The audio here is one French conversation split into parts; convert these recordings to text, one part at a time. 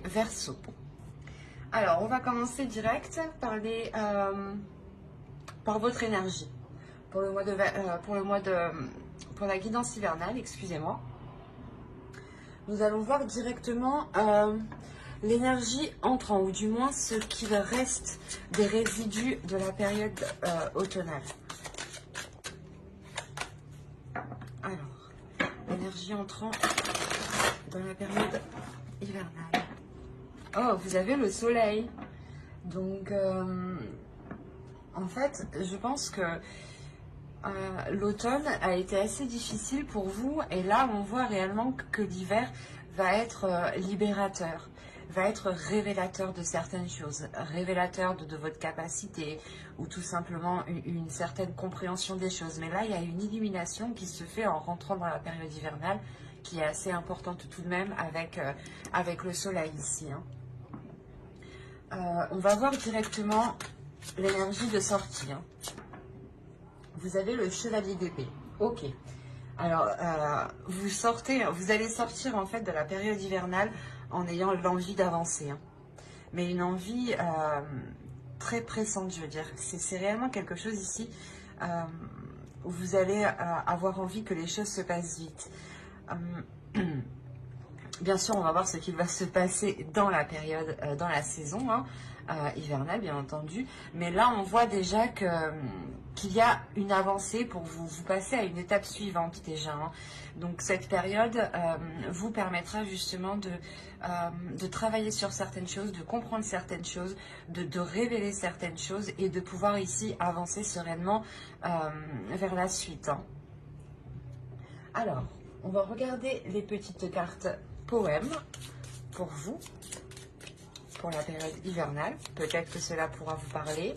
Verseau. Alors, on va commencer direct par par votre énergie pour le pour la guidance hivernale, excusez-moi. Nous allons voir directement l'énergie entrant, ou du moins ce qui reste des résidus de la période automnale. Alors, l'énergie entrant dans la période hivernale. Oh, vous avez le soleil. Donc, en fait, je pense que l'automne a été assez difficile pour vous. Et là, on voit réellement que l'hiver va être libérateur, va être révélateur de certaines choses, révélateur de votre capacité, ou tout simplement une certaine compréhension des choses. Mais là, il y a une illumination qui se fait en rentrant dans la période hivernale, qui est assez importante tout de même avec le soleil ici. Hein. On va voir directement l'énergie de sortie. Hein. Vous avez le chevalier d'épée. Ok. Alors, vous allez sortir en fait de la période hivernale en ayant l'envie d'avancer. Hein. Mais une envie très pressante, je veux dire. C'est réellement quelque chose ici où vous allez avoir envie que les choses se passent vite. Bien sûr, on va voir ce qui va se passer dans la période, dans la saison hein, hivernale, bien entendu. Mais là, on voit déjà qu'il y a une avancée pour vous passer à une étape suivante déjà. Hein. Donc, cette période vous permettra justement de travailler sur certaines choses, de comprendre certaines choses, de révéler certaines choses et de pouvoir ici avancer sereinement vers la suite. Hein. Alors, on va regarder les petites cartes poème pour vous, pour la période hivernale. Peut-être que cela pourra vous parler.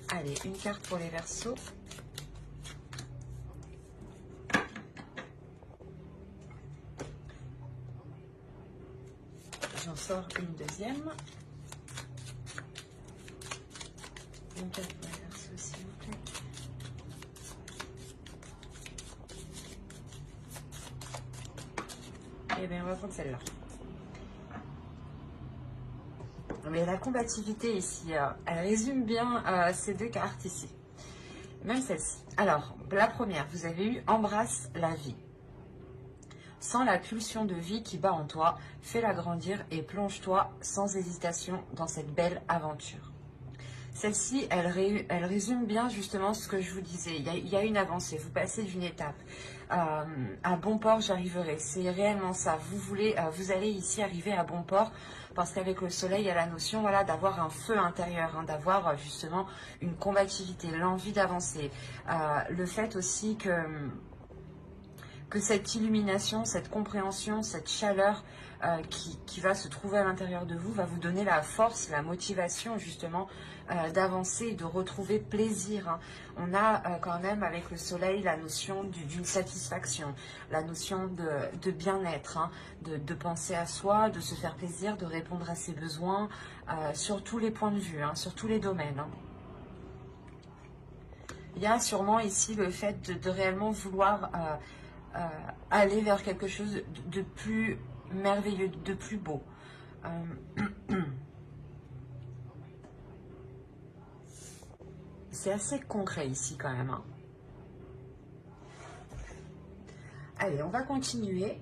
Allez, une carte pour les Verseaux. J'en sors une deuxième. Une carte pour les Verseaux, s'il vous plaît. Eh bien, on va prendre celle-là. Mais la combativité ici, elle résume bien ces deux cartes ici. Même celle-ci. Alors, la première, vous avez eu « Embrasse la vie ». Sans la pulsion de vie qui bat en toi, fais-la grandir et plonge-toi sans hésitation dans cette belle aventure. Celle-ci, elle résume bien justement ce que je vous disais. Il y a une avancée, vous passez d'une étape. À bon port, j'arriverai. C'est réellement ça. Vous allez ici arriver à bon port parce qu'avec le soleil, il y a la notion voilà, d'avoir un feu intérieur, hein, d'avoir justement une combativité, l'envie d'avancer. Le fait aussi que cette illumination, cette compréhension, cette chaleur qui va se trouver à l'intérieur de vous va vous donner la force, la motivation justement d'avancer et de retrouver plaisir. Hein. On a quand même avec le soleil la notion d'une satisfaction, la notion de bien-être, hein, de penser à soi, de se faire plaisir, de répondre à ses besoins sur tous les points de vue, hein, sur tous les domaines. Hein. Il y a sûrement ici le fait de réellement vouloir aller vers quelque chose de plus merveilleux, de plus beau. C'est assez concret ici quand même. Hein. Allez, on va continuer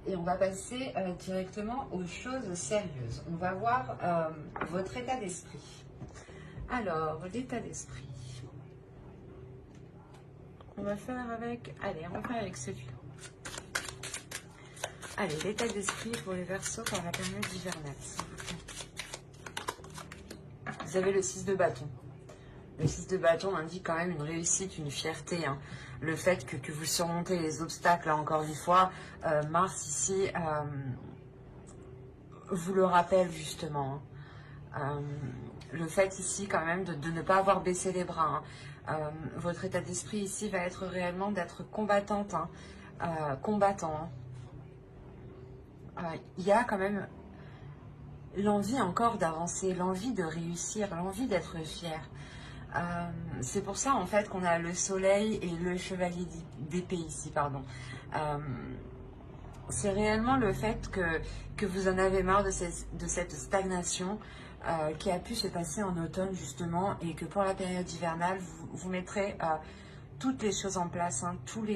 et on va passer directement aux choses sérieuses. On va voir votre état d'esprit. Alors, l'état d'esprit. On va faire avec... Allez, on va faire avec celui-là. Allez, l'état d'esprit pour les Verseaux par la période hivernale, s'il vous plaît. Vous avez le 6 de bâton. Le 6 de bâton indique quand même une réussite, une fierté. Hein. Le fait que vous surmontez les obstacles, là encore une fois, Mars ici vous le rappelle justement. Hein. Le fait ici quand même de ne pas avoir baissé les bras. Hein. Votre état d'esprit ici va être réellement d'être combattante, hein. Combattant. Hein. Il y a quand même l'envie encore d'avancer, l'envie de réussir, l'envie d'être fier. C'est pour ça en fait qu'on a le soleil et le chevalier d'épée ici, pardon. C'est réellement le fait que vous en avez marre de cette stagnation qui a pu se passer en automne justement, et que pour la période hivernale, vous mettrez toutes les choses en place, hein, toutes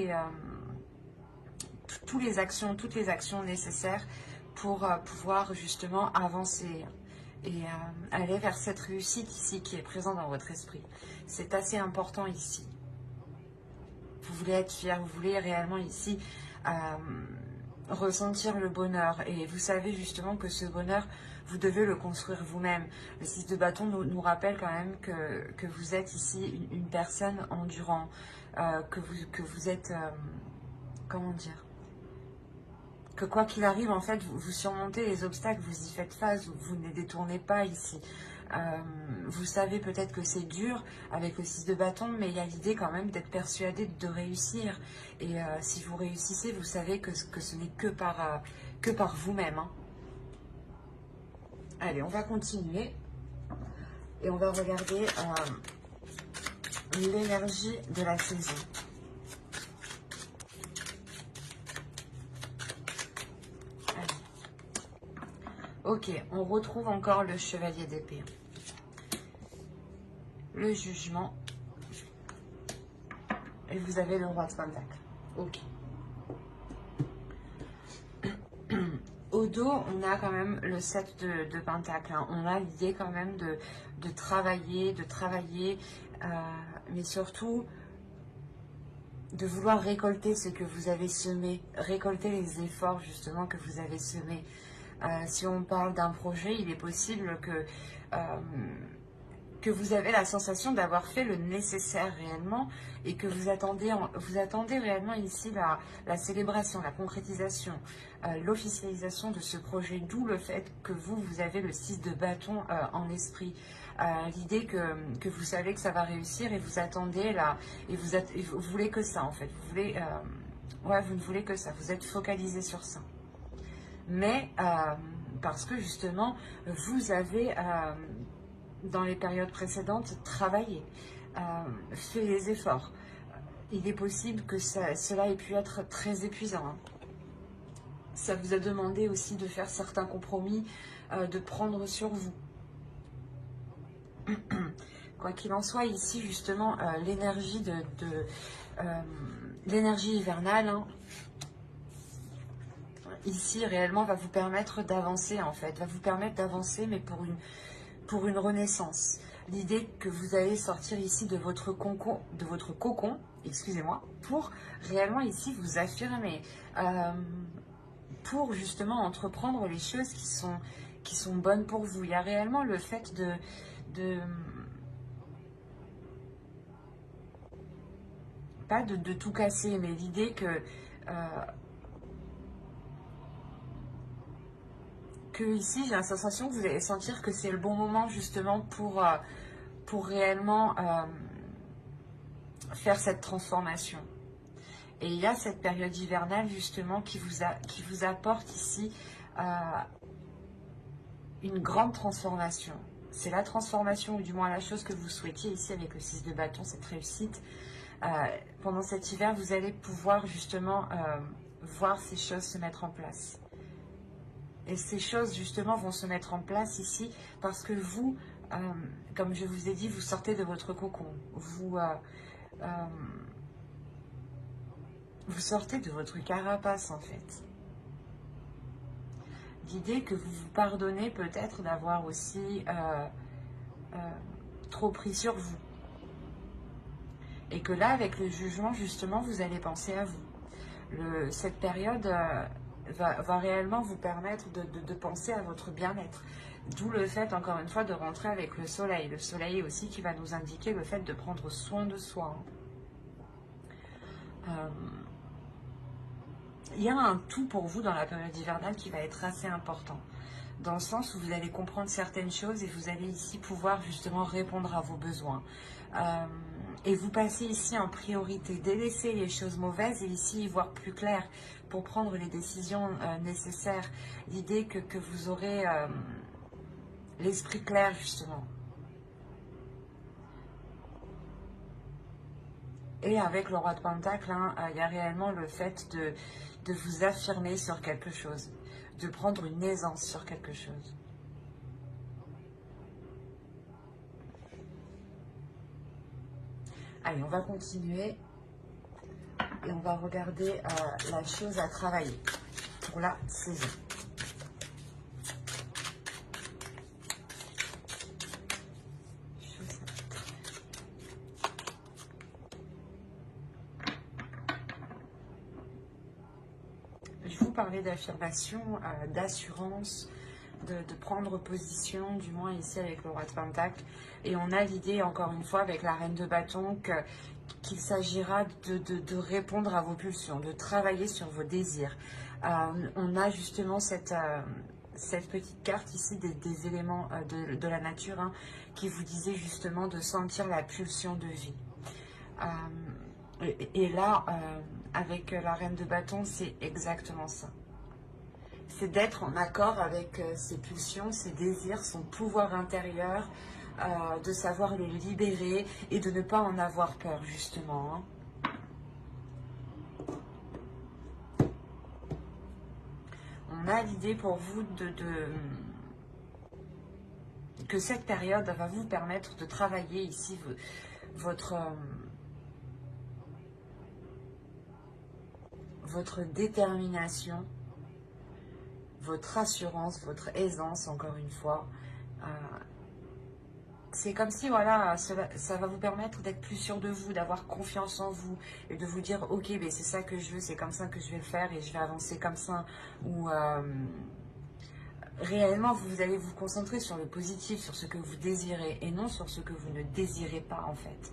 les actions nécessaires pour pouvoir justement avancer et aller vers cette réussite ici qui est présente dans votre esprit. C'est assez important ici. Vous voulez être fier, vous voulez réellement ici ressentir le bonheur, et vous savez justement que ce bonheur, vous devez le construire vous-même. Le 6 de bâton nous rappelle quand même que vous êtes ici une personne endurant, que vous êtes, comment dire, que quoi qu'il arrive, en fait, vous surmontez les obstacles, vous y faites face, vous ne les détournez pas ici. Vous savez peut-être que c'est dur avec le 6 de bâton, mais il y a l'idée quand même d'être persuadé de réussir. Et si vous réussissez, vous savez que ce n'est que par vous-même. Hein. Allez, on va continuer. Et on va regarder l'énergie de la saison. Allez. Ok, on retrouve encore le chevalier d'épée. Le jugement, et vous avez le roi de pentacle. Ok. Au dos, on a quand même le 7 de pentacle. Hein. On a l'idée quand même de travailler, mais surtout de vouloir récolter ce que vous avez semé, récolter les efforts justement que vous avez semés. Si on parle d'un projet, il est possible que vous avez la sensation d'avoir fait le nécessaire réellement, et que vous attendez réellement ici la célébration, la concrétisation, l'officialisation de ce projet, d'où le fait que vous avez le 6 de bâton en esprit. L'idée que vous savez que ça va réussir, et vous attendez là, et vous voulez que ça en fait, vous ne voulez que ça, vous êtes focalisé sur ça. Mais parce que justement, vous avez... dans les périodes précédentes, travailler, fait les efforts. Il est possible que cela ait pu être très épuisant. Hein. Ça vous a demandé aussi de faire certains compromis, de prendre sur vous. Quoi qu'il en soit, ici, justement, l'énergie l'énergie hivernale, hein, ici, réellement, va vous permettre d'avancer, en fait. Va vous permettre d'avancer, mais pour une renaissance. L'idée que vous allez sortir ici de votre cocon, excusez-moi, pour réellement ici vous affirmer, pour justement entreprendre les choses qui sont bonnes pour vous. Il y a réellement le fait pas de tout casser, mais l'idée que ici, j'ai la sensation que vous allez sentir que c'est le bon moment justement pour réellement faire cette transformation. Et il y a cette période hivernale justement qui vous apporte ici une grande transformation. C'est la transformation, ou du moins la chose que vous souhaitiez ici avec le 6 de bâton, cette réussite. Pendant cet hiver, vous allez pouvoir justement voir ces choses se mettre en place. Et ces choses, justement, vont se mettre en place ici parce que vous, comme je vous ai dit, vous sortez de votre cocon. Vous sortez de votre carapace, en fait. L'idée que vous vous pardonnez peut-être d'avoir aussi trop pris sur vous. Et que là, avec le jugement, justement, vous allez penser à vous. Cette période... va réellement vous permettre de penser à votre bien-être. D'où le fait, encore une fois, de rentrer avec le soleil. Le soleil aussi qui va nous indiquer le fait de prendre soin de soi. Il y a un tout pour vous dans la période hivernale qui va être assez important. Dans le sens où vous allez comprendre certaines choses et vous allez ici pouvoir justement répondre à vos besoins. Et vous passez ici en priorité, délaisser les choses mauvaises et ici y voir plus clair pour prendre les décisions nécessaires. L'idée que vous aurez l'esprit clair justement. Et avec le roi de Pentacle, hein, il y a réellement le fait de vous affirmer sur quelque chose, de prendre une aisance sur quelque chose. Allez, on va continuer et on va regarder la chose à travailler pour la saison. Je vous parlais d'affirmation, d'assurance, de prendre position, du moins ici avec le roi de Pentacle. Et on a l'idée, encore une fois, avec la reine de bâton, qu'il s'agira de répondre à vos pulsions, de travailler sur vos désirs. On a justement cette petite carte ici des éléments de la nature, hein, qui vous disait justement de sentir la pulsion de vie. Et là, avec la reine de bâton, c'est exactement ça. C'est d'être en accord avec ses pulsions, ses désirs, son pouvoir intérieur, de savoir les libérer et de ne pas en avoir peur, justement. Hein. On a l'idée pour vous que cette période va vous permettre de travailler ici votre détermination, votre assurance, votre aisance, encore une fois. C'est comme si, voilà, ça va vous permettre d'être plus sûr de vous, d'avoir confiance en vous et de vous dire, ok, mais c'est ça que je veux, c'est comme ça que je vais le faire et je vais avancer comme ça. Ou réellement, vous allez vous concentrer sur le positif, sur ce que vous désirez et non sur ce que vous ne désirez pas, en fait.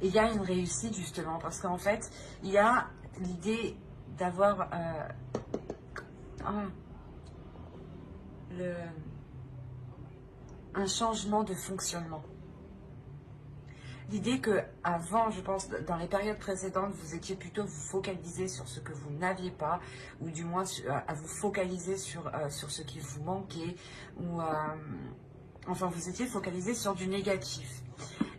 Il y a une réussite, justement, parce qu'en fait, il y a l'idée d'avoir un changement de fonctionnement. L'idée que avant, je pense, dans les périodes précédentes, vous étiez plutôt vous focaliser sur ce que vous n'aviez pas, ou du moins à vous focaliser sur ce qui vous manquait, ou enfin, vous étiez focalisé sur du négatif.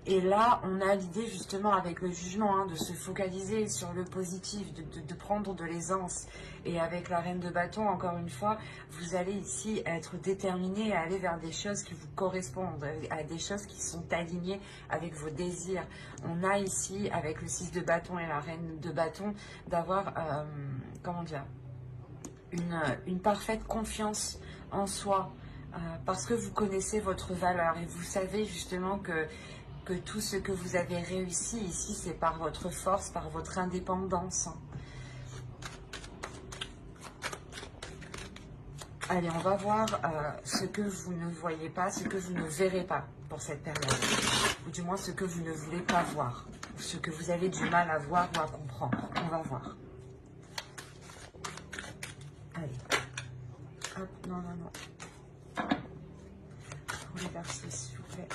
Et là, on a l'idée justement avec le jugement, hein, de se focaliser sur le positif, de prendre de l'aisance. Et avec la reine de bâton, encore une fois, vous allez ici être déterminé à aller vers des choses qui vous correspondent, à des choses qui sont alignées avec vos désirs. On a ici, avec le 6 de bâton et la reine de bâton, d'avoir, comment dire, une parfaite confiance en soi, parce que vous connaissez votre valeur et vous savez justement que tout ce que vous avez réussi ici, c'est par votre force, par votre indépendance. Allez, on va voir ce que vous ne voyez pas, ce que vous ne verrez pas pour cette période. Ou du moins ce que vous ne voulez pas voir. Ou ce que vous avez du mal à voir ou à comprendre. On va voir. Allez. Hop, non, non, non. Pour les verser, s'il vous plaît.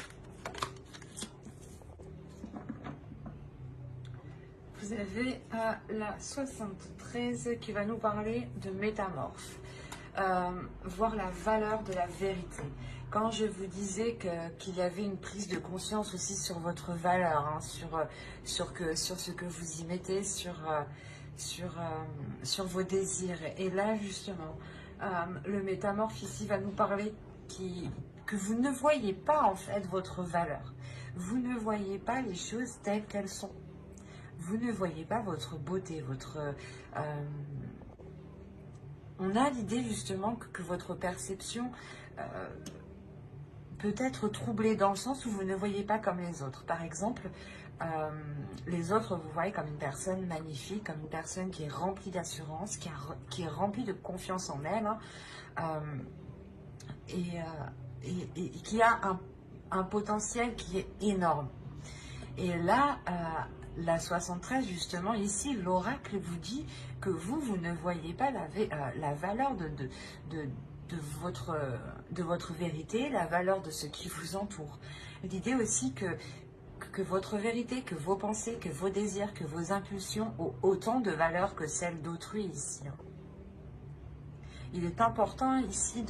Vous avez la 73 qui va nous parler de métamorphe. Voir la valeur de la vérité. Quand je vous disais qu'il y avait une prise de conscience aussi sur votre valeur, hein, sur ce que vous y mettez, sur vos désirs. Et là, justement, le métamorphe ici va nous parler que vous ne voyez pas en fait votre valeur. Vous ne voyez pas les choses telles qu'elles sont. Vous ne voyez pas votre beauté, on a l'idée justement que votre perception peut être troublée dans le sens où vous ne voyez pas comme les autres. Par exemple, les autres vous voyez comme une personne magnifique, comme une personne qui est remplie d'assurance, qui est remplie de confiance en elle, hein, et qui a un potentiel qui est énorme. Et là, la 73, justement, ici, l'oracle vous dit que vous ne voyez pas la valeur de votre vérité, la valeur de ce qui vous entoure. L'idée aussi que votre vérité, que vos pensées, que vos désirs, que vos impulsions ont autant de valeur que celle d'autrui ici. Il est important ici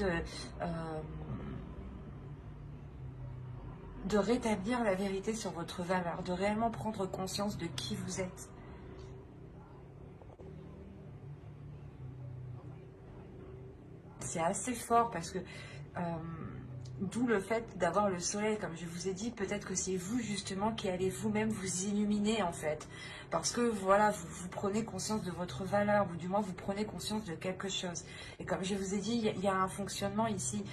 de rétablir la vérité sur votre valeur, de réellement prendre conscience de qui vous êtes. C'est assez fort parce que d'où le fait d'avoir le soleil, comme je vous ai dit, peut-être que c'est vous justement qui allez vous-même vous illuminer en fait. Parce que voilà, vous prenez conscience de votre valeur, ou du moins vous prenez conscience de quelque chose. Et comme je vous ai dit, il y a un fonctionnement ici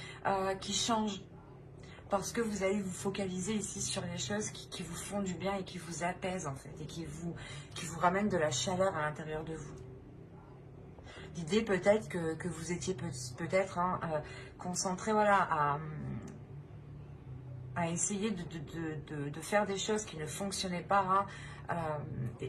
qui change. Parce que vous allez vous focaliser ici sur les choses qui vous font du bien et qui vous apaisent en fait. Et qui vous ramènent de la chaleur à l'intérieur de vous. L'idée peut-être que vous étiez peut-être concentré voilà, à essayer de faire des choses qui ne fonctionnaient pas.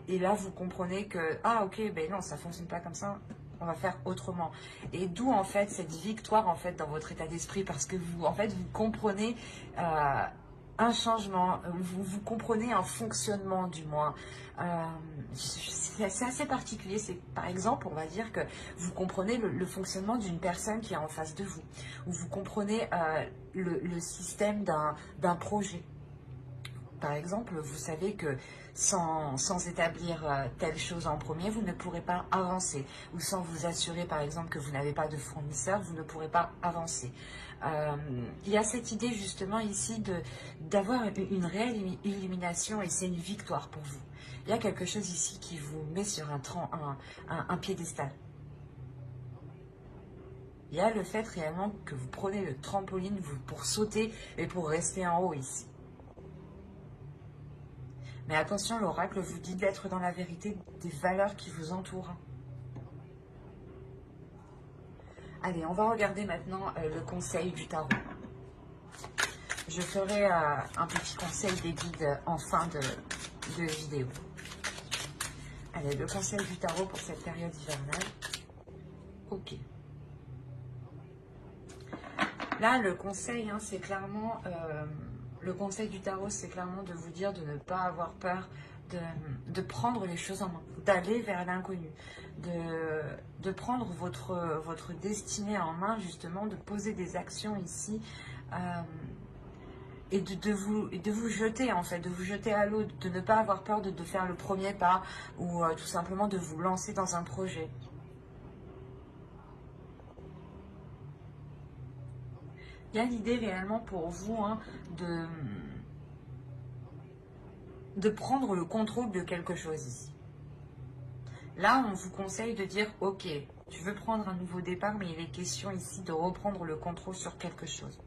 Et là, vous comprenez que, ah ok, ben non, ça ne fonctionne pas comme ça, on va faire autrement. Et d'où en fait cette victoire en fait dans votre état d'esprit, parce que vous, en fait, vous comprenez un changement, vous comprenez un fonctionnement du moins. C'est assez particulier. C'est par exemple, on va dire que vous comprenez le fonctionnement d'une personne qui est en face de vous, ou vous comprenez le système d'un projet. Par exemple, vous savez que sans établir telle chose en premier, vous ne pourrez pas avancer. Ou sans vous assurer, par exemple, que vous n'avez pas de fournisseur, vous ne pourrez pas avancer. Il y a cette idée justement ici d'avoir une réelle illumination et c'est une victoire pour vous. Il y a quelque chose ici qui vous met sur un piédestal. Il y a le fait réellement que vous prenez le trampoline pour sauter et pour rester en haut ici. Mais attention, l'oracle vous dit d'être dans la vérité des valeurs qui vous entourent. Allez, on va regarder maintenant le conseil du tarot. Je ferai un petit conseil des guides en fin de vidéo. Allez, le conseil du tarot pour cette période hivernale. Ok. Là, le conseil, c'est clairement... le conseil du tarot, c'est clairement de vous dire de ne pas avoir peur, de prendre les choses en main, d'aller vers l'inconnu, de prendre votre destinée en main, justement, de poser des actions ici et de vous jeter, en fait, de vous jeter à l'eau, de ne pas avoir peur de faire le premier pas ou tout simplement de vous lancer dans un projet. Il y a l'idée réellement pour vous de prendre le contrôle de quelque chose ici. Là, on vous conseille de dire, ok, tu veux prendre un nouveau départ, mais il est question ici de reprendre le contrôle sur quelque chose.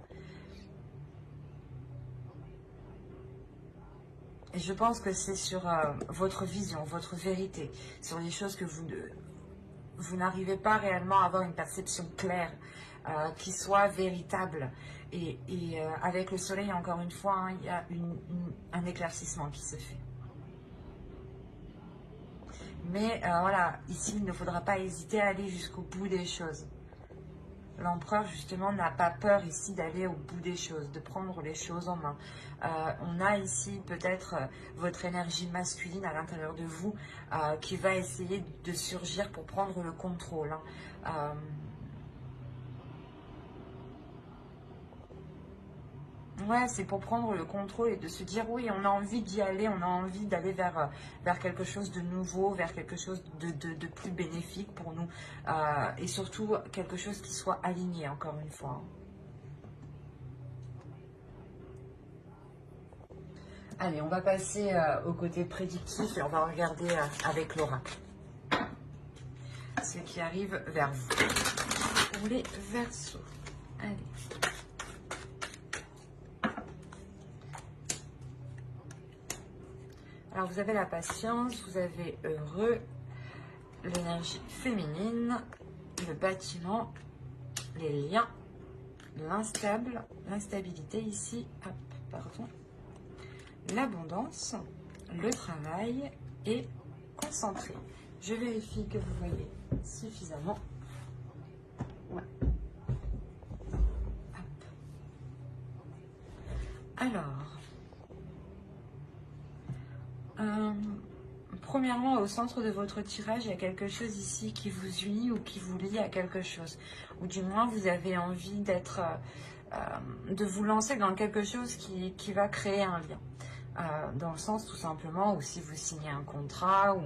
Et je pense que c'est sur votre vision, votre vérité, sur les choses que vous n'arrivez pas réellement à avoir une perception claire, qui soit véritable. Et avec le soleil, encore une fois, il y a un éclaircissement qui se fait. Mais voilà, ici, il ne faudra pas hésiter à aller jusqu'au bout des choses. L'empereur, justement, n'a pas peur ici d'aller au bout des choses, de prendre les choses en main. On a ici peut-être votre énergie masculine à l'intérieur de vous qui va essayer de surgir pour prendre le contrôle. Ouais, c'est pour prendre le contrôle et de se dire oui, on a envie d'y aller, on a envie d'aller vers quelque chose de nouveau, vers quelque chose de plus bénéfique pour nous. Et surtout, quelque chose qui soit aligné, encore une fois. Allez, on va passer au côté prédictif et on va regarder avec l'oracle ce qui arrive vers vous. Pour les Verseaux. Allez. Alors, vous avez la patience, vous avez heureux, l'énergie féminine, le bâtiment, les liens, l'instable, l'instabilité ici, hop, pardon, l'abondance, le travail et concentré. Je vérifie que vous voyez suffisamment. Ouais. Hop. Alors, premièrement, au centre de votre tirage, il y a quelque chose ici qui vous unit ou qui vous lie à quelque chose. Ou du moins, vous avez envie d'être de vous lancer dans quelque chose qui va créer un lien. Dans le sens tout simplement où si vous signez un contrat, où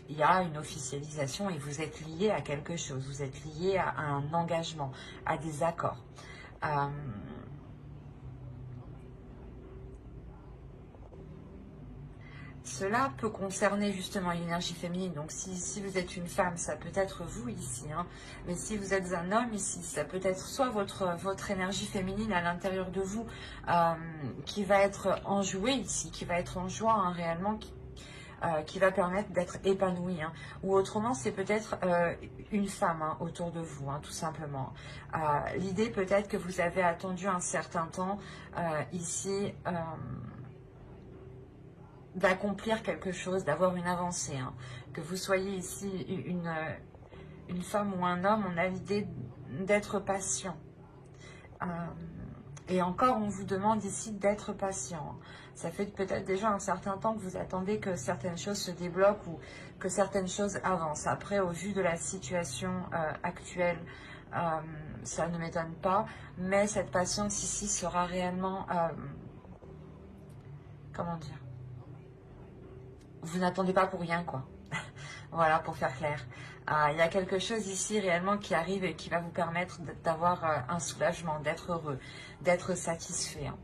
il y a une officialisation et vous êtes lié à quelque chose, vous êtes lié à un engagement, à des accords. Cela peut concerner justement l'énergie féminine. Donc si vous êtes une femme, ça peut être vous ici. Hein. Mais si vous êtes un homme ici, ça peut être soit votre énergie féminine à l'intérieur de vous qui va être enjouée ici, qui va être en joie hein, réellement, qui va permettre d'être épanouie. Hein. Ou autrement, c'est peut-être une femme hein, autour de vous, hein, tout simplement. L'idée peut-être que vous avez attendu un certain temps ici... d'accomplir quelque chose, d'avoir une avancée. Hein. Que vous soyez ici une femme ou un homme, on a l'idée d'être patient. Et encore, on vous demande ici d'être patient. Ça fait peut-être déjà un certain temps que vous attendez que certaines choses se débloquent ou que certaines choses avancent. Après, au vu de la situation actuelle, ça ne m'étonne pas. Mais cette patience ici sera réellement... comment dire ? Vous n'attendez pas pour rien, quoi. Voilà, pour faire clair. Il y a quelque chose ici réellement qui arrive et qui va vous permettre d'avoir un soulagement, d'être heureux, d'être satisfait. Hein.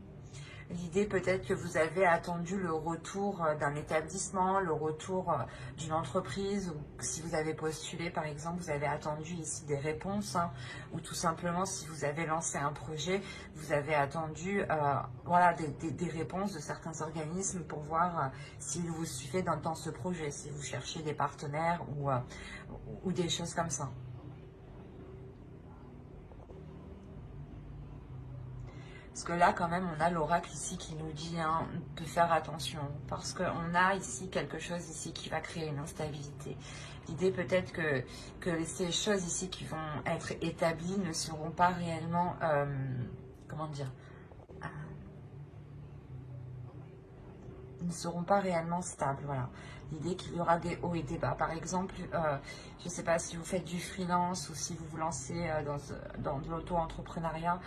L'idée peut-être que vous avez attendu le retour d'un établissement, le retour d'une entreprise, ou si vous avez postulé par exemple, vous avez attendu ici des réponses, hein, ou tout simplement si vous avez lancé un projet, vous avez attendu voilà, des réponses de certains organismes pour voir s'ils vous suivaient dans ce projet, si vous cherchez des partenaires ou des choses comme ça. Parce que là, quand même, on a l'oracle ici qui nous dit hein, de faire attention. Parce qu'on a ici quelque chose ici qui va créer une instabilité. L'idée peut-être que ces choses ici qui vont être établies ne seront pas réellement... comment dire ne seront pas réellement stables. Voilà. L'idée qu'il y aura des hauts et des bas. Par exemple, je ne sais pas si vous faites du freelance ou si vous vous lancez dans de l'auto-entrepreneuriat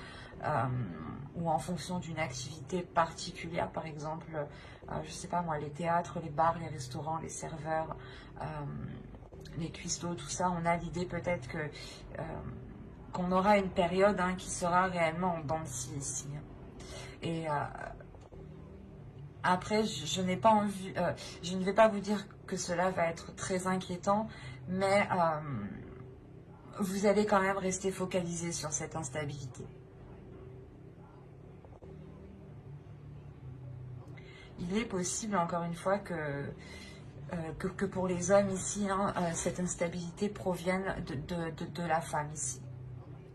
ou en fonction d'une activité particulière. Par exemple, je ne sais pas moi, les théâtres, les bars, les restaurants, les serveurs, les cuistots, tout ça. On a l'idée peut-être que qu'on aura une période hein, qui sera réellement en dents de scie ici. Et après, je n'ai pas envie, je ne vais pas vous dire que cela va être très inquiétant, mais vous allez quand même rester focalisé sur cette instabilité. Il est possible, encore une fois, que pour les hommes ici, hein, cette instabilité provienne de la femme ici,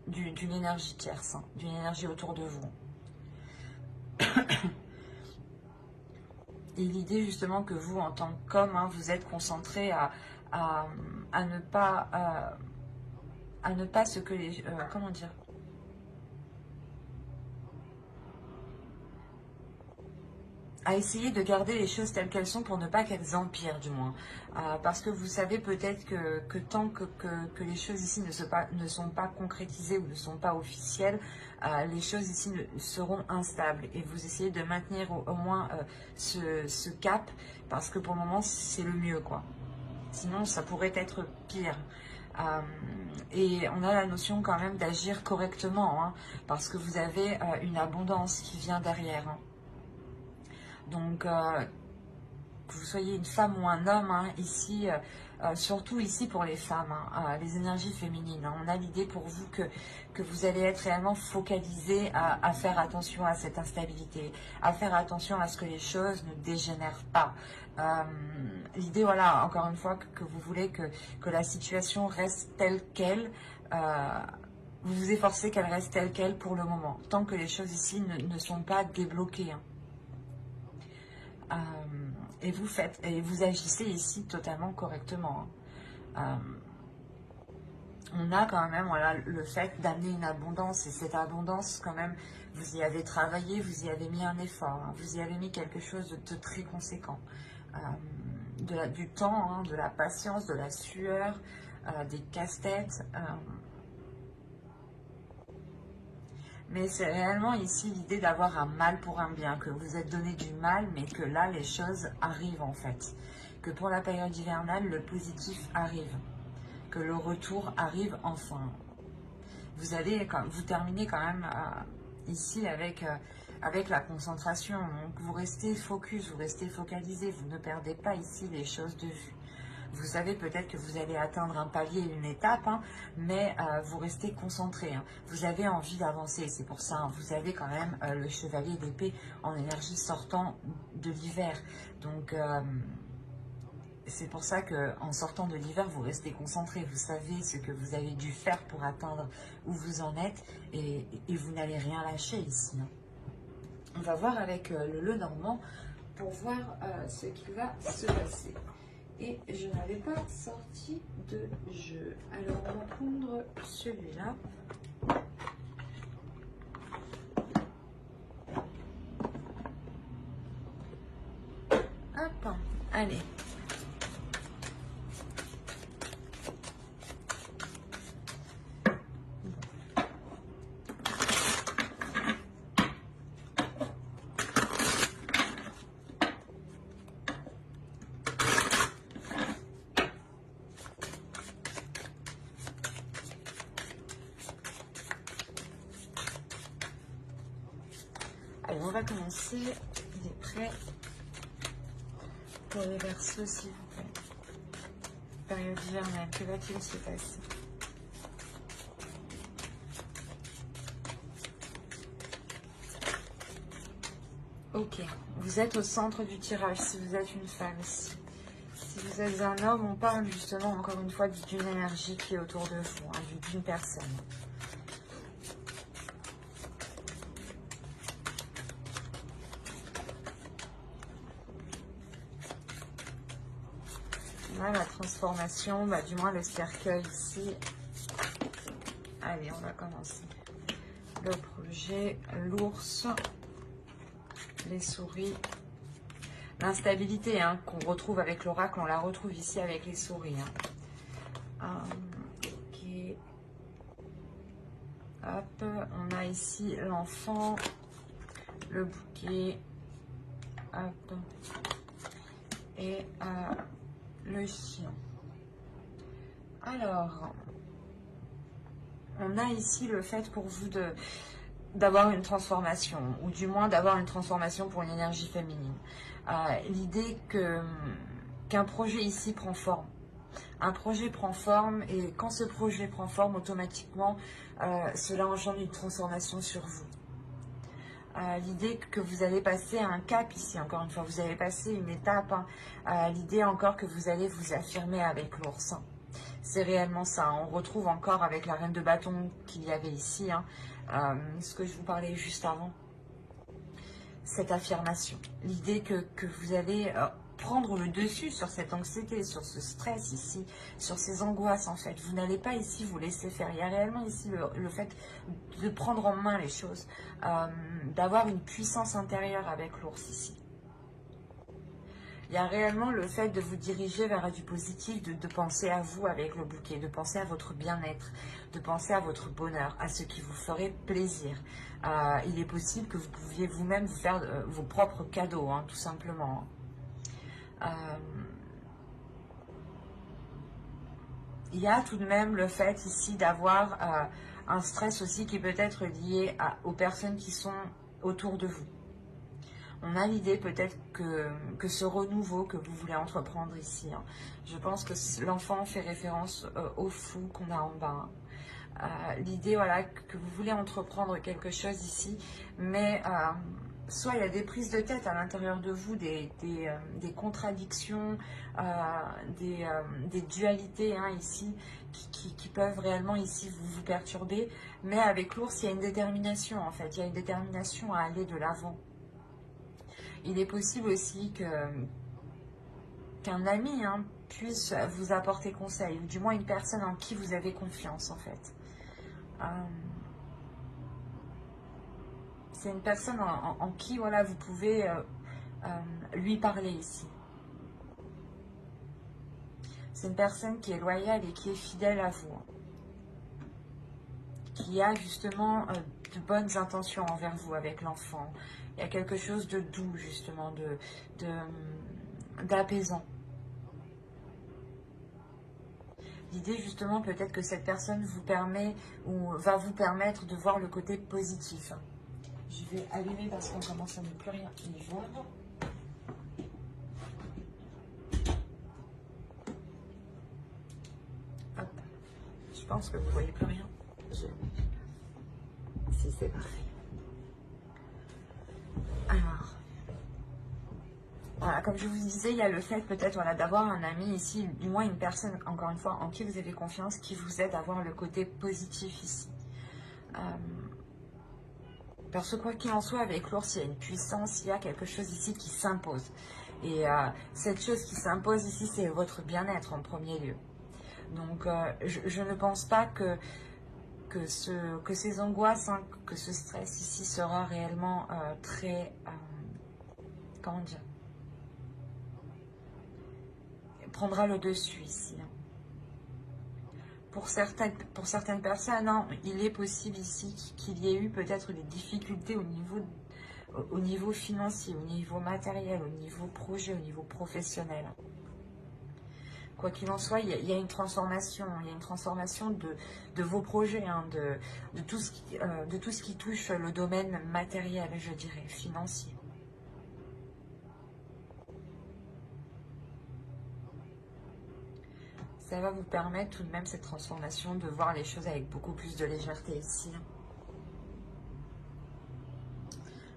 d'une énergie tierce, hein, d'une énergie autour de vous. Et l'idée justement que vous, en tant qu'homme, hein, vous êtes concentré à ne pas ce que les... comment dire, à essayer de garder les choses telles qu'elles sont pour ne pas qu'elles empirent du moins. Parce que vous savez peut-être que tant que les choses ici ne sont pas concrétisées ou ne sont pas officielles, les choses ici seront instables. Et vous essayez de maintenir au moins ce cap, parce que pour le moment c'est le mieux, quoi. Sinon ça pourrait être pire. Et on a la notion quand même d'agir correctement, hein, parce que vous avez une abondance qui vient derrière. Hein. Donc, que vous soyez une femme ou un homme, hein, ici, surtout ici pour les femmes, hein, les énergies féminines. Hein, on a l'idée pour vous que vous allez être réellement focalisé à faire attention à cette instabilité, à faire attention à ce que les choses ne dégénèrent pas. L'idée, voilà, encore une fois, que vous voulez que la situation reste telle qu'elle. Vous vous efforcez qu'elle reste telle qu'elle pour le moment, tant que les choses ici ne sont pas débloquées. Hein. Et vous agissez ici totalement correctement. On a quand même voilà, le fait d'amener une abondance, et cette abondance quand même, vous y avez travaillé, vous y avez mis un effort, hein, vous y avez mis quelque chose de très conséquent. Du temps, hein, de la patience, de la sueur, des casse-têtes. Mais c'est réellement ici l'idée d'avoir un mal pour un bien, que vous êtes donné du mal, mais que là, les choses arrivent en fait. Que pour la période hivernale, le positif arrive. Que le retour arrive enfin. Vous terminez quand même ici avec la concentration. Donc vous restez focus, vous restez focalisé, vous ne perdez pas ici les choses de vue. Vous savez peut-être que vous allez atteindre un palier, une étape, hein, mais vous restez concentré. Hein. Vous avez envie d'avancer, c'est pour ça. Hein, vous avez quand même le chevalier d'épée en énergie sortant de l'hiver. Donc, c'est pour ça qu'en sortant de l'hiver, vous restez concentré. Vous savez ce que vous avez dû faire pour atteindre où vous en êtes et vous n'allez rien lâcher ici. Hein. On va voir avec le Lenormand pour voir ce qui va se passer. Et je n'avais pas sorti de jeu. Alors, on va prendre celui-là. Hop, allez. Allez, on va commencer. Il est prêt pour les Verseaux, s'il vous plaît. Période hivernale, que va-t-il se passer? Ok, vous êtes au centre du tirage si vous êtes une femme ici. Si vous êtes un homme, on parle justement encore une fois d'une énergie qui est autour de vous, hein, d'une personne. Là, la transformation, bah, du moins le cercueil ici. Allez, on va commencer. Le projet, l'ours, les souris. L'instabilité hein, qu'on retrouve avec l'oracle, on la retrouve ici avec les souris. Hein. Ok. Hop, on a ici l'enfant, le bouquet. Hop. Et le chien. Alors, on a ici le fait pour vous d'avoir une transformation, ou du moins d'avoir une transformation pour une énergie féminine. L'idée qu'un projet ici prend forme. Un projet prend forme et quand ce projet prend forme, automatiquement, cela engendre une transformation sur vous. L'idée que vous allez passer un cap ici, encore une fois, vous allez passer une étape. Hein, l'idée encore que vous allez vous affirmer avec l'ours. Hein. C'est réellement ça. On retrouve encore avec la reine de bâton qu'il y avait ici, hein, ce que je vous parlais juste avant. Cette affirmation. L'idée que vous allez prendre le dessus sur cette anxiété, sur ce stress ici, sur ces angoisses en fait. Vous n'allez pas ici vous laisser faire. Il y a réellement ici le fait de prendre en main les choses, d'avoir une puissance intérieure avec l'ours ici. Il y a réellement le fait de vous diriger vers du positif, de penser à vous avec le bouquet, de penser à votre bien-être, de penser à votre bonheur, à ce qui vous ferait plaisir. Il est possible que vous pouviez vous-même vous faire vos propres cadeaux, hein, tout simplement. Il y a tout de même le fait ici d'avoir un stress aussi qui peut être lié aux personnes qui sont autour de vous. On a l'idée peut-être que ce renouveau que vous voulez entreprendre ici, hein, je pense que l'enfant fait référence au fou qu'on a en bas. L'idée voilà, que vous voulez entreprendre quelque chose ici, mais soit il y a des prises de tête à l'intérieur de vous, des contradictions, des dualités hein, ici, qui peuvent réellement ici vous perturber, mais avec l'ours, il y a une détermination en fait, il y a une détermination à aller de l'avant. Il est possible aussi qu'un ami hein, puisse vous apporter conseil, ou du moins une personne en qui vous avez confiance en fait. C'est une personne en qui voilà, vous pouvez lui parler ici. C'est une personne qui est loyale et qui est fidèle à vous. qu'il y a justement de bonnes intentions envers vous avec l'enfant. Il y a quelque chose de doux, justement, d'apaisant. L'idée, justement, peut-être que cette personne vous permet ou va vous permettre de voir le côté positif. Je vais allumer parce qu'on commence à ne plus rien y voir. Hop. Je pense que vous ne voyez plus rien. Si, c'est parfait. Alors, voilà, comme je vous disais, il y a le fait peut-être voilà, d'avoir un ami ici, du moins une personne, encore une fois, en qui vous avez confiance, qui vous aide à voir le côté positif ici. Parce que quoi qu'il en soit, avec l'ours, il y a une puissance, il y a quelque chose ici qui s'impose. Et cette chose qui s'impose ici, c'est votre bien-être en premier lieu. Donc, je ne pense pas que ces angoisses, hein, que ce stress ici sera réellement très... comment dire, prendra le dessus ici. Pour certaines personnes, hein, il est possible ici qu'il y ait eu peut-être des difficultés au niveau financier, au niveau matériel, au niveau projet, au niveau professionnel. Quoi qu'il en soit, il y a une transformation. Il y a une transformation de vos projets, hein, de tout ce qui touche le domaine matériel, je dirais, financier. Ça va vous permettre tout de même, cette transformation, de voir les choses avec beaucoup plus de légèreté ici.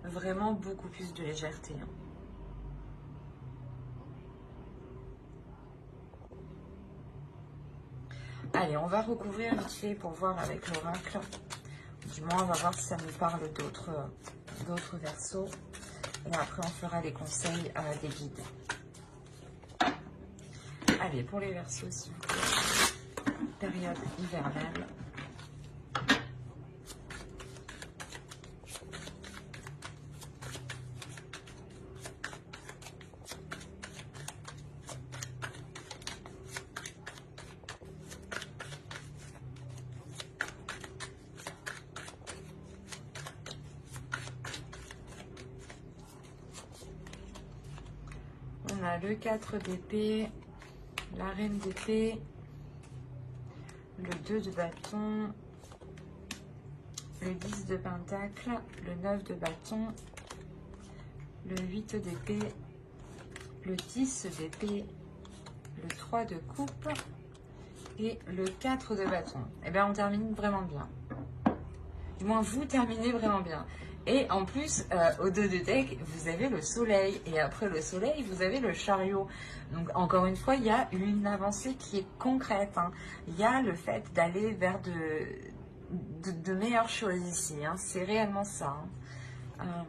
Vraiment beaucoup plus de légèreté. Allez, on va recouvrir vite fait pour voir avec l'oracle. Du moins, on va voir si ça nous parle d'autres versos. Et après, on fera les conseils des guides. Allez, pour les versos, s'il vous plaît. Période hivernale. On a le 4 d'épée, la reine d'épée, le 2 de bâton, le 10 de pentacle, le 9 de bâton, le 8 d'épée, le 10 d'épée, le 3 de coupe et le 4 de bâton. Et bien, on termine vraiment bien. Du moins, vous terminez vraiment bien. Et en plus, au dos de deck, vous avez le soleil. Et après le soleil, vous avez le chariot. Donc, encore une fois, il y a une avancée qui est concrète. Hein. Il y a le fait d'aller vers de meilleures choses ici. Hein. C'est réellement ça. Hein.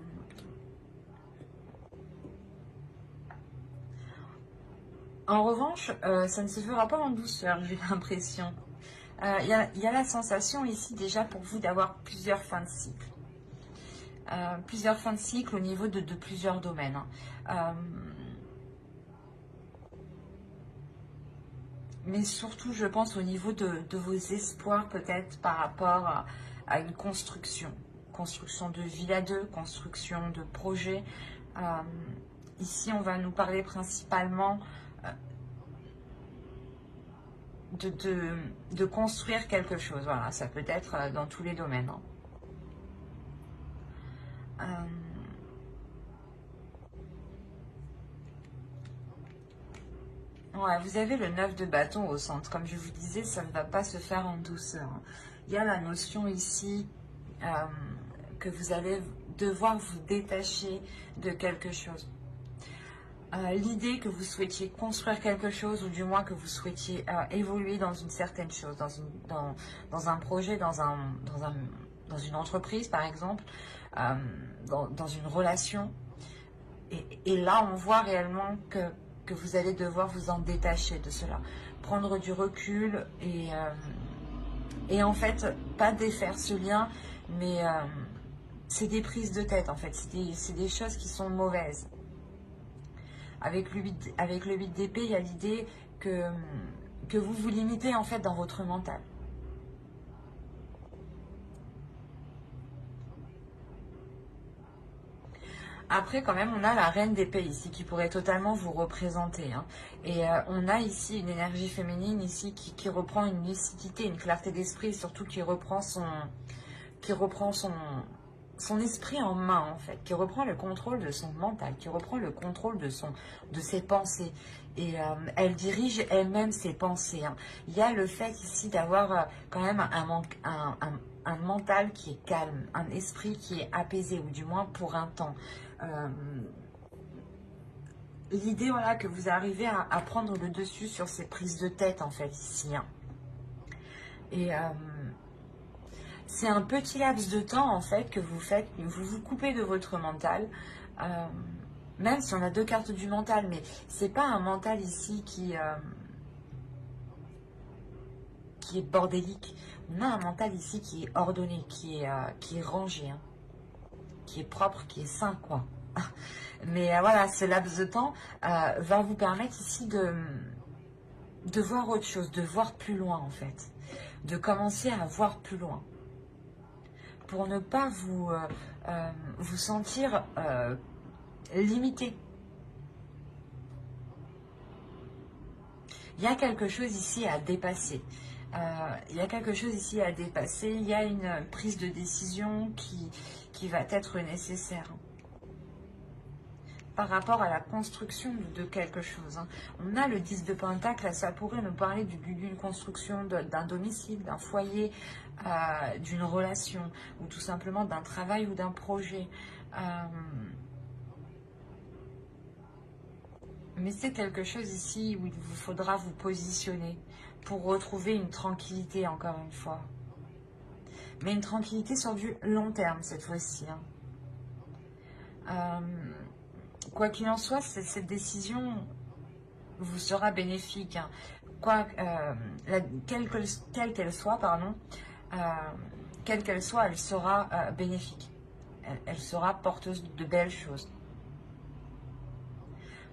En revanche, ça ne se fera pas en douceur, j'ai l'impression. Il y a la sensation ici déjà pour vous d'avoir plusieurs fins de cycle. Plusieurs fins de cycle au niveau de plusieurs domaines. Mais surtout, je pense au niveau de vos espoirs peut-être par rapport à une construction. Construction de ville à deux, construction de projet. Ici, on va nous parler principalement de construire quelque chose. Voilà, ça peut être dans tous les domaines. Hein. Ouais, vous avez le 9 de bâton au centre. Comme je vous disais, ça ne va pas se faire en douceur. Il y a la notion ici que vous allez devoir vous détacher de quelque chose. L'idée que vous souhaitiez construire quelque chose, ou du moins que vous souhaitiez évoluer dans une certaine chose, dans un projet, dans une entreprise par exemple, dans une relation. Et là, on voit réellement que vous allez devoir vous en détacher de cela. Prendre du recul et en fait, pas défaire ce lien, mais c'est des prises de tête en fait. C'est des choses qui sont mauvaises. Avec le 8 d'épée, il y a l'idée que vous vous limitez en fait dans votre mental. Après, quand même, on a la reine d'épée ici qui pourrait totalement vous représenter. Hein. Et on a ici une énergie féminine ici qui reprend une lucidité, une clarté d'esprit, surtout qui reprend son esprit en main, en fait, qui reprend le contrôle de son mental, qui reprend le contrôle de ses pensées. Et elle dirige elle-même ses pensées. Hein. Il y a le fait ici d'avoir quand même un mental qui est calme, un esprit qui est apaisé, ou du moins pour un temps. L'idée, voilà, que vous arrivez à prendre le dessus sur ces prises de tête, en fait, ici. Hein. Et c'est un petit laps de temps, en fait, que vous faites, vous vous coupez de votre mental, même si on a deux cartes du mental, mais c'est pas un mental ici qui est bordélique. On a un mental ici qui est ordonné, qui est rangé, hein, qui est propre, qui est sain, quoi. Mais voilà, ce laps de temps va vous permettre ici de voir autre chose, de voir plus loin, en fait. De commencer à voir plus loin. Pour ne pas vous sentir limité. Il y a quelque chose ici à dépasser. Il y a quelque chose ici à dépasser. Il y a une prise de décision qui va être nécessaire par rapport à la construction de quelque chose. Hein. On a le 10 de Pentacle, ça pourrait nous parler d'une construction d'un domicile, d'un foyer, d'une relation, ou tout simplement d'un travail ou d'un projet. Mais c'est quelque chose ici où il vous faudra vous positionner pour retrouver une tranquillité, encore une fois. Mais une tranquillité sur du long terme, cette fois-ci. Hein. Quoi qu'il en soit, cette décision vous sera bénéfique. Hein. Quelle qu'elle soit, pardon, quelle qu'elle soit, elle sera bénéfique. Elle sera porteuse de belles choses.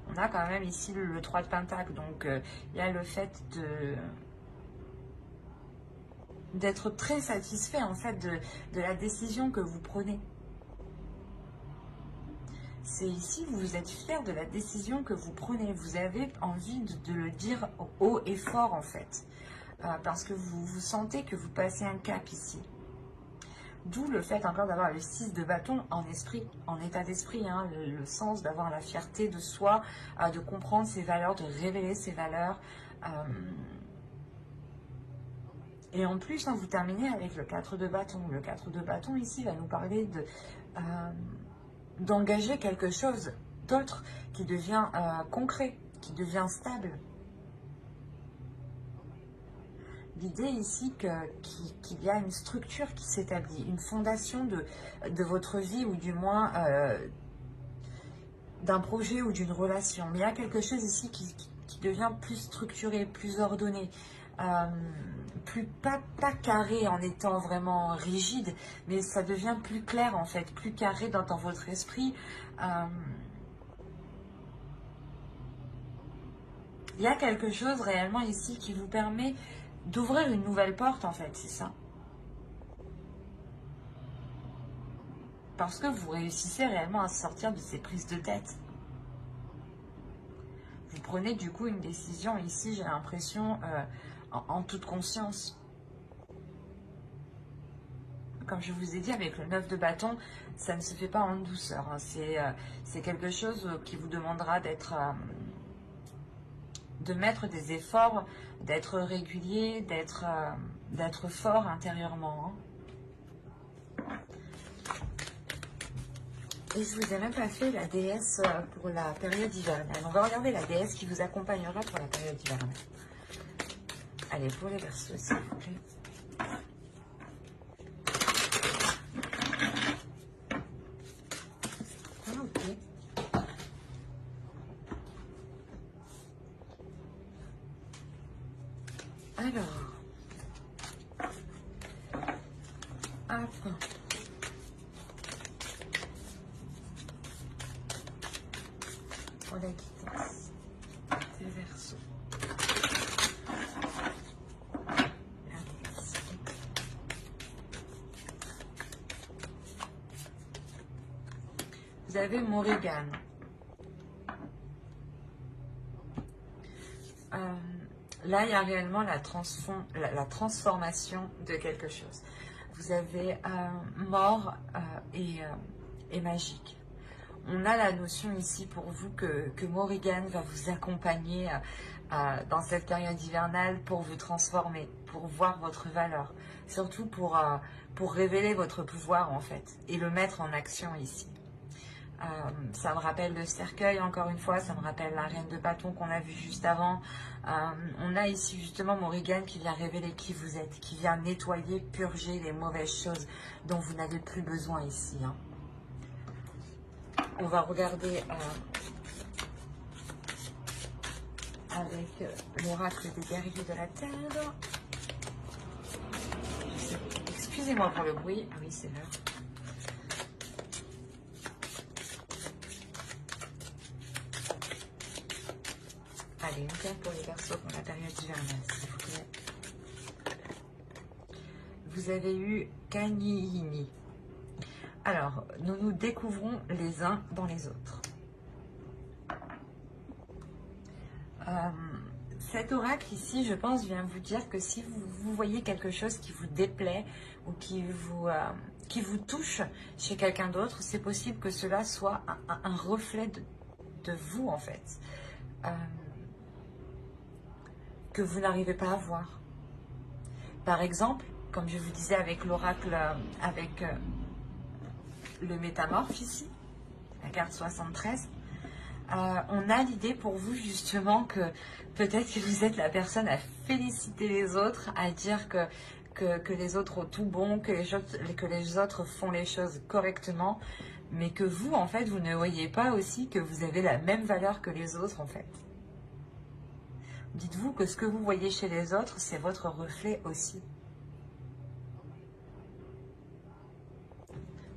On a quand même ici le 3 de Pentacle, donc il y a le fait d'être très satisfait en fait de la décision que vous prenez. C'est ici, vous êtes fier de la décision que vous prenez. Vous avez envie de le dire haut et fort, en fait. Parce que vous sentez que vous passez un cap ici. D'où le fait encore d'avoir le 6 de bâton en esprit, en état d'esprit. Hein, le sens d'avoir la fierté de soi, de comprendre ses valeurs, de révéler ses valeurs. Et en plus, hein, vous terminez avec le 4 de bâton. Le 4 de bâton, ici, va nous parler d'engager quelque chose d'autre qui devient concret, qui devient stable. L'idée ici qu'il y a une structure qui s'établit, une fondation de votre vie, ou du moins d'un projet ou d'une relation. Mais il y a quelque chose ici qui devient plus structuré, plus ordonné, plus pas carré en étant vraiment rigide, mais ça devient plus clair en fait, plus carré dans votre esprit. Il y a quelque chose réellement ici qui vous permet d'ouvrir une nouvelle porte en fait, c'est ça. Parce que vous réussissez réellement à sortir de ces prises de tête. Vous prenez du coup une décision ici, j'ai l'impression, en toute conscience. Comme je vous ai dit, avec le 9 de bâton, ça ne se fait pas en douceur. Hein. C'est quelque chose qui vous demandera de mettre des efforts, d'être régulier, d'être fort intérieurement. Hein. Et je vous ai même pas fait la déesse pour la période hivernale. On va regarder la déesse qui vous accompagnera pour la période hivernale. Allez, pour les Verseaux, s'il vous plaît. Ah, ok. Alors. Hop. Pour la quittance des Verseaux. Vous avez Morrigan. Là, il y a réellement la transformation de quelque chose. Vous avez mort et magique. On a la notion ici pour vous que Morrigan va vous accompagner dans cette période hivernale pour vous transformer, pour voir votre valeur. Surtout pour révéler votre pouvoir en fait et le mettre en action ici. Ça me rappelle le cercueil, encore une fois, ça me rappelle la reine de bâton qu'on a vue juste avant. On a ici justement Morrigan qui vient révéler qui vous êtes, qui vient nettoyer, purger les mauvaises choses dont vous n'avez plus besoin ici. Hein. On va regarder avec l'oracle des guerriers de la Terre. Excusez-moi pour le bruit. Ah oui, c'est l'heure. Allez, une carte pour les Verseaux pour la période hivernale, s'il vous plaît. Vous avez eu Kanyini. Alors, nous nous découvrons les uns dans les autres. Cet oracle ici, je pense, vient vous dire que si vous voyez quelque chose qui vous déplaît ou qui vous touche chez quelqu'un d'autre, c'est possible que cela soit un reflet de vous, en fait. Que vous n'arrivez pas à voir. Par exemple, comme je vous disais avec l'oracle, avec le métamorphe ici, la carte 73, on a l'idée pour vous justement que peut-être que vous êtes la personne à féliciter les autres, à dire que les autres ont tout bon, que les autres font les choses correctement, mais que vous, en fait, vous ne voyez pas aussi que vous avez la même valeur que les autres, en fait. Dites-vous que ce que vous voyez chez les autres, c'est votre reflet aussi.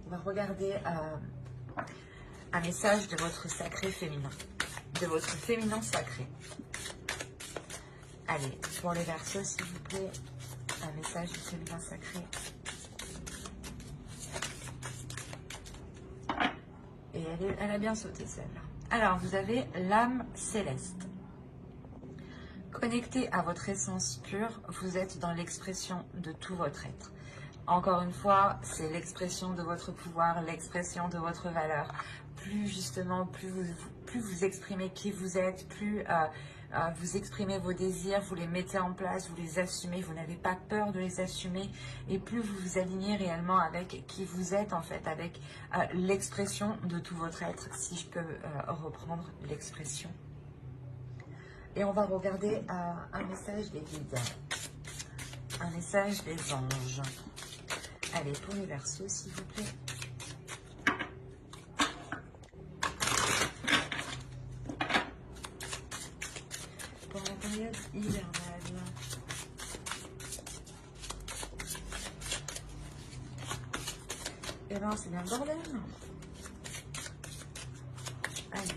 On va regarder un message de votre sacré féminin, de votre féminin sacré. Allez, pour les Verseaux, s'il vous plaît, un message du féminin sacré. Et elle a bien sauté celle-là. Alors, vous avez l'âme céleste. Connecté à votre essence pure, vous êtes dans l'expression de tout votre être. Encore une fois, c'est l'expression de votre pouvoir, l'expression de votre valeur. Plus justement, plus vous exprimez qui vous êtes, plus vous exprimez vos désirs, vous les mettez en place, vous les assumez, vous n'avez pas peur de les assumer, et plus vous vous alignez réellement avec qui vous êtes en fait, avec l'expression de tout votre être, si je peux reprendre l'expression. Et on va regarder un message des guides, un message des anges. Allez, pour les Verseaux, s'il vous plaît. Pour la période hivernale. Eh ben, c'est bien le bordel. Allez.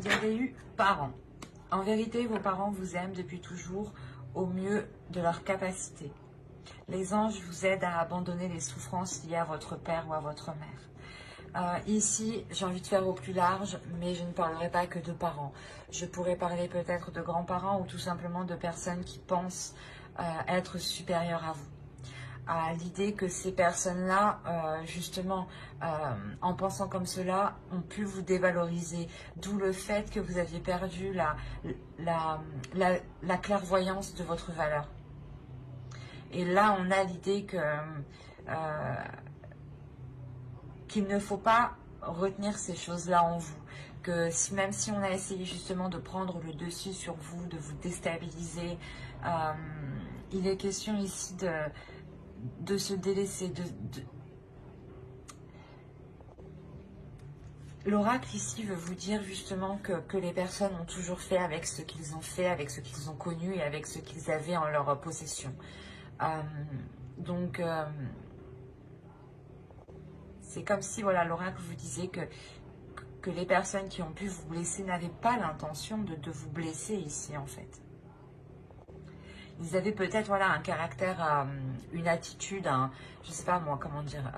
Vous avez eu parents. En vérité, vos parents vous aiment depuis toujours au mieux de leur capacité. Les anges vous aident à abandonner les souffrances liées à votre père ou à votre mère. Ici, j'ai envie de faire au plus large, mais je ne parlerai pas que de parents. Je pourrais parler peut-être de grands-parents ou tout simplement de personnes qui pensent être supérieures à vous. À l'idée que ces personnes-là, justement, en pensant comme cela, ont pu vous dévaloriser. D'où le fait que vous aviez perdu la clairvoyance de votre valeur. Et là, on a l'idée que qu'il ne faut pas retenir ces choses-là en vous. Que même si on a essayé justement de prendre le dessus sur vous, de vous déstabiliser, il est question ici de se délaisser. L'oracle ici veut vous dire justement que les personnes ont toujours fait avec ce qu'ils ont fait, avec ce qu'ils ont connu et avec ce qu'ils avaient en leur possession. Donc, c'est comme si voilà, l'oracle vous disait que les personnes qui ont pu vous blesser n'avaient pas l'intention de vous blesser ici en fait. Ils avaient peut-être voilà, un caractère, une attitude, je ne sais pas moi, comment dire,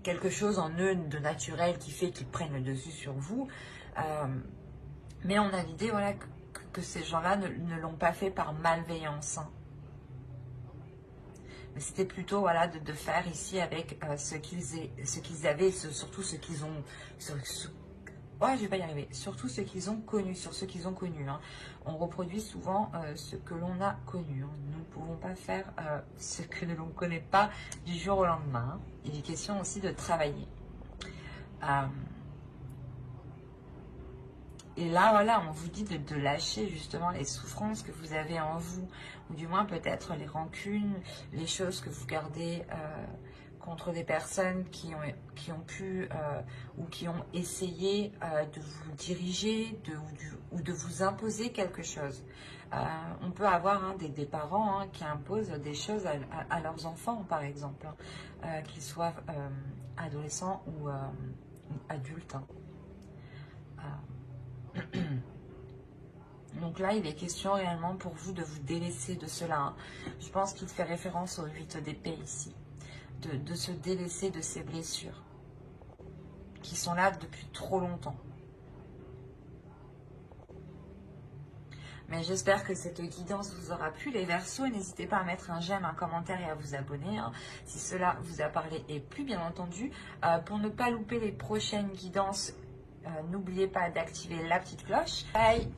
quelque chose en eux de naturel qui fait qu'ils prennent le dessus sur vous. Mais on a l'idée voilà, que ces gens-là ne l'ont pas fait par malveillance. Hein. Mais c'était plutôt voilà, de faire ici avec ce qu'ils avaient, surtout ce qu'ils ont... ouais, je vais pas y arriver. Surtout ce qu'ils ont connu, sur ce qu'ils ont connu. Hein. On reproduit souvent ce que l'on a connu. Hein. Nous ne pouvons pas faire ce que l'on ne connaît pas du jour au lendemain. Hein. Il est question aussi de travailler. Et là, voilà, on vous dit de lâcher justement les souffrances que vous avez en vous, ou du moins peut-être les rancunes, les choses que vous gardez contre des personnes qui ont pu ou qui ont essayé de vous diriger ou de vous imposer quelque chose. On peut avoir hein, des parents hein, qui imposent des choses à leurs enfants, par exemple, hein, qu'ils soient adolescents ou adultes. Hein. Donc là, il est question réellement pour vous de vous délaisser de cela. Hein. Je pense qu'il fait référence au 8 d'épée ici. De se délaisser de ces blessures qui sont là depuis trop longtemps. Mais j'espère que cette guidance vous aura plu. Les Verseaux, n'hésitez pas à mettre un j'aime, un commentaire et à vous abonner. Hein, si cela vous a parlé et plu, bien entendu. Pour ne pas louper les prochaines guidances, n'oubliez pas d'activer la petite cloche. Bye!